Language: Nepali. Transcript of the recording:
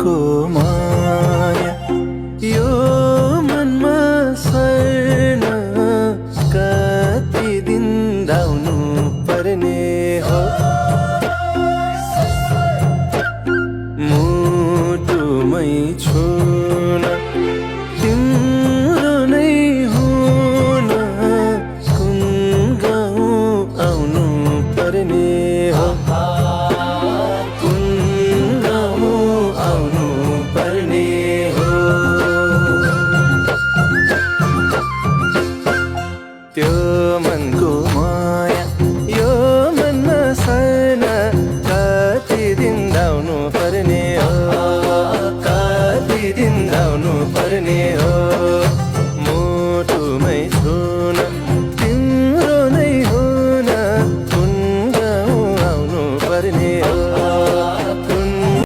मनको माया यो मनमा सर्न कति दिन धाउनु पर्ने हो मुटुमै छुन तिम्रो नै हुन कुन गाउँ आउनु पर्ने हो कुन गाउँ आउनु पर्ने हो त्यो मनको माया यो मनमा सर्न कति दिन धाउनु पर्ने